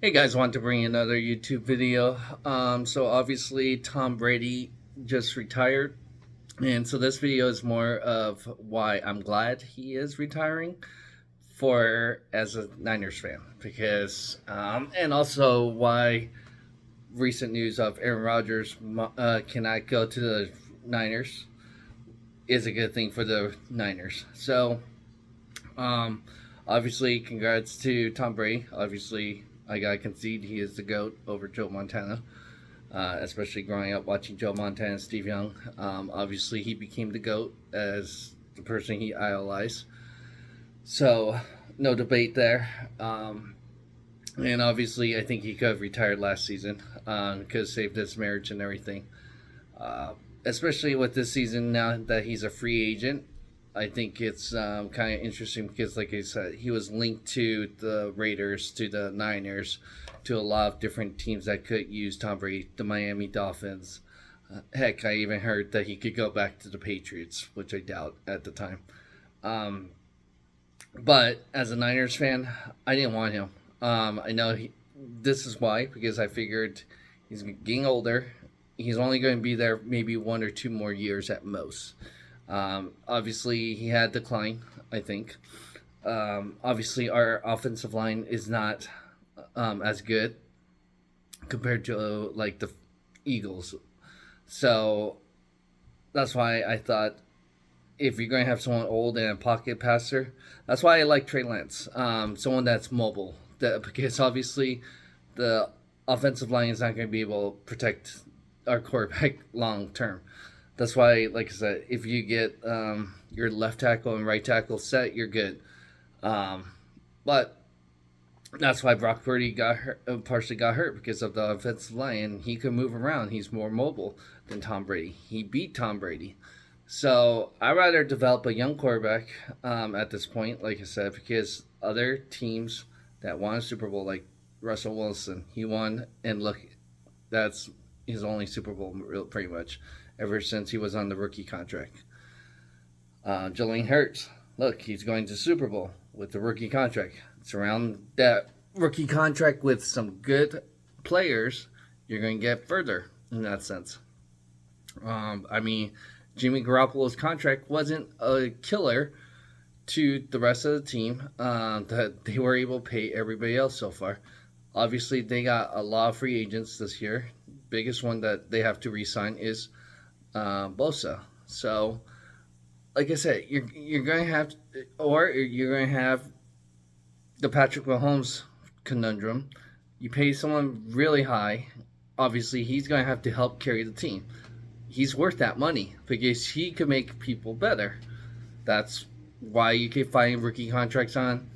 Hey guys, want to bring you another YouTube video. So obviously Tom Brady just retired, and so this video is more of why I'm glad he is retiring for as a Niners fan, because and also why recent news of Aaron Rodgers cannot go to the Niners is a good thing for the Niners. So um, obviously, congrats to Tom Brady. Obviously, I gotta concede he is the goat over Joe Montana. Especially growing up watching Joe Montana and Steve Young. Obviously, he became the GOAT as the person he idolized. So, no debate there. And obviously, I think he could have retired last season. Could have saved his marriage and everything. Uh, Especially with this season now that he's a free agent. I think it's kind of interesting because, like I said, he was linked to the Raiders, to the Niners, to a lot of different teams that could use Tom Brady, the Miami Dolphins. Heck, I even heard that he could go back to the Patriots, which I doubt at the time. Um, but as a Niners fan, I didn't want him. I know this is why, because I figured he's getting older. He's only going to be there maybe 1 or 2 more years at most. Obviously, he had decline, I think. Obviously, our offensive line is not as good compared to like the Eagles. So that's why I thought if you're going to have someone old and a pocket passer, that's why I like Trey Lance, someone that's mobile. Because obviously the offensive line is not going to be able to protect our quarterback long term. That's why, like I said, if you get your left tackle and right tackle set, you're good. Um, but that's why Brock Purdy got hurt, partially got hurt because of the offensive line, and he can move around. He's more mobile than Tom Brady. He beat Tom Brady. So I'd rather develop a young quarterback at this point, like I said, because other teams that won a Super Bowl, like Russell Wilson, he won, and look, that's his only Super Bowl, pretty much, ever since he was on the rookie contract. Jalen Hurts, look, he's going to Super Bowl with the rookie contract. Surround that rookie contract with some good players, you're going to get further in that sense. I mean, Jimmy Garoppolo's contract wasn't a killer to the rest of the team that they were able to pay everybody else so far. Obviously, they got a lot of free agents this year. Biggest one that they have to re-sign is Bosa. So, like I said, you're going to have, or you're going to have the Patrick Mahomes conundrum. You pay someone really high. Obviously, he's going to have to help carry the team. He's worth that money because he could make people better. That's why you keep finding rookie contracts on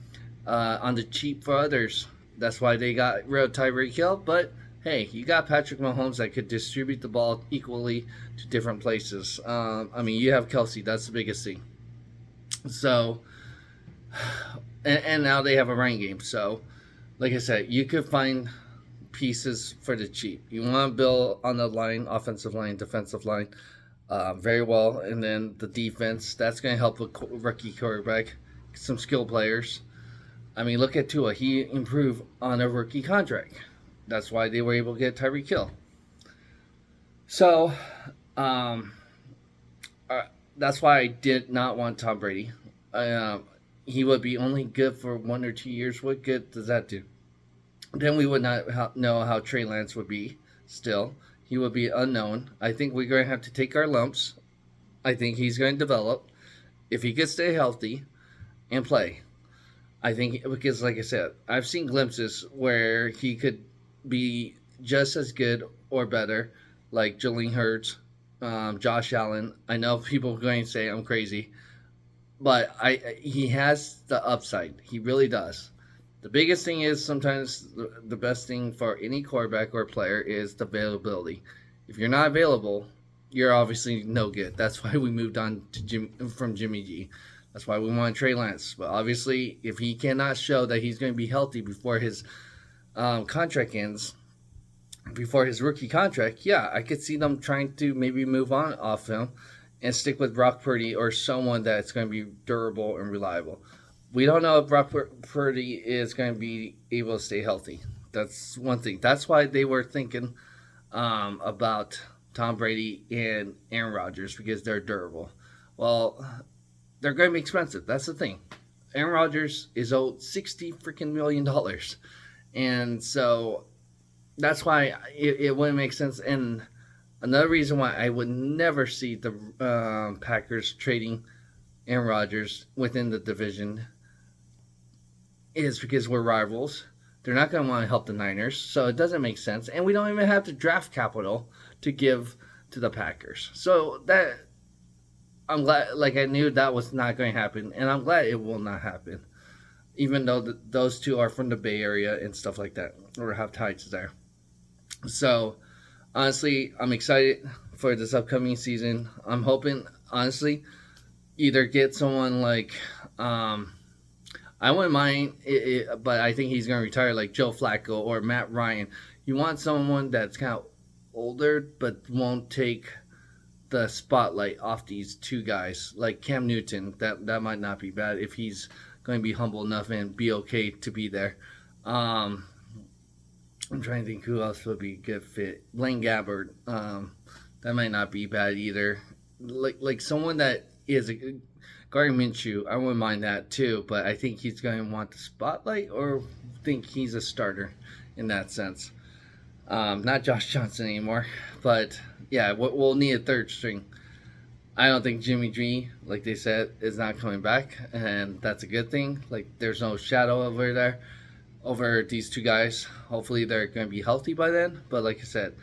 the cheap for others. That's why they got rid of Tyreek Hill. But hey, you got Patrick Mahomes that could distribute the ball equally to different places. I mean, you have Kelsey. That's the biggest thing. So, and now they have a running game. So, like I said, you could find pieces for the cheap. You want to build on the line, offensive line, defensive line, very well, and then the defense. That's going to help a rookie quarterback, some skill players. I mean, look at Tua. He improved on a rookie contract. That's why they were able to get Tyreek Hill. So, um, uh, that's why I did not want Tom Brady. Uh, he would be only good for 1 or 2 years. What good does that do? Then we would not know how Trey Lance would be still. He would be unknown. I think we're going to have to take our lumps. I think he's going to develop. If he could stay healthy and play, I think, because, like I said, I've seen glimpses where he could be just as good or better, like Jalen Hurts, Josh Allen. I know people are going to say I'm crazy, but he has the upside. He really does. The biggest thing is sometimes the best thing for any quarterback or player is the availability. If you're not available, you're obviously no good. That's why we moved on to from Jimmy G. That's why we want Trey Lance. But obviously, if he cannot show that he's going to be healthy before his contract ends, before his rookie contract, yeah, I could see them trying to maybe move on off him and stick with Brock Purdy or someone that's going to be durable and reliable. We don't know if Brock Purdy is going to be able to stay healthy. That's one thing. That's why they were thinking about Tom Brady and Aaron Rodgers, because they're durable. Well, they're going to be expensive. That's the thing. Aaron Rodgers is owed $60 million, and so that's why it wouldn't make sense. And another reason why I would never see the Packers trading Aaron Rodgers within the division is because we're rivals. They're not going to want to help the Niners, so it doesn't make sense. And we don't even have the draft capital to give to the Packers. So that I'm glad, like I knew that was not going to happen, and I'm glad it will not happen. Even though those two are from the Bay Area and stuff like that, or have ties there. So honestly, I'm excited for this upcoming season. I'm hoping, honestly, either get someone like I wouldn't mind but I think he's going to retire, like Joe Flacco or Matt Ryan. You want someone that's kind of older but won't take the spotlight off these two guys, like Cam Newton. That might not be bad if he's going to be humble enough and be okay to be there. I'm trying to think who else would be a good fit. Blaine Gabbert. That might not be bad either. Like someone that is a Gardner Minshew. I wouldn't mind that too, but I think he's going to want the spotlight, or think he's a starter in that sense. Not Josh Johnson anymore, but yeah, we'll need a third string. I don't think Jimmy G, like they said, is not coming back, and that's a good thing. Like, there's no shadow over there over these two guys. Hopefully, they're going to be healthy by then. But like I said,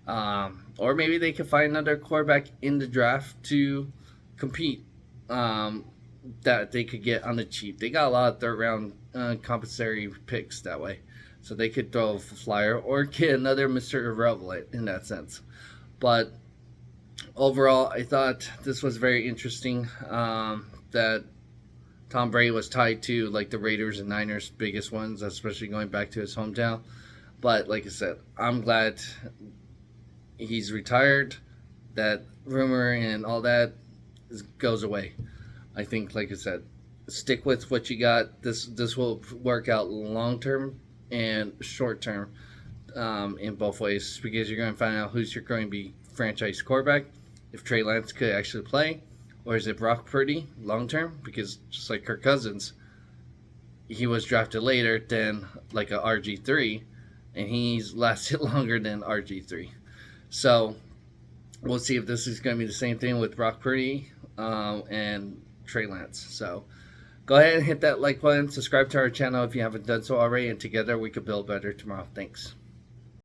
or maybe they can find another quarterback in the draft to compete. That they could get on the cheap. They got a lot of third round compensatory picks that way, so they could throw a flyer or get another Mr. Irrelevant in that sense. But overall, I thought this was very interesting. That Tom Brady was tied to like the Raiders and Niners, biggest ones, especially going back to his hometown. But like I said, I'm glad he's retired. That rumor and all that goes away. I think, like I said, stick with what you got. This will work out long term and short term, in both ways, because you're going to find out who's going to be franchise quarterback, if Trey Lance could actually play, or is it Brock Purdy long term? Because just like Kirk Cousins, he was drafted later than like a RG3, and he's lasted longer than RG3. So we'll see if this is going to be the same thing with Brock Purdy and Trey Lance. So go ahead and hit that like button, subscribe to our channel if you haven't done so already, and together we could build better tomorrow. Thanks.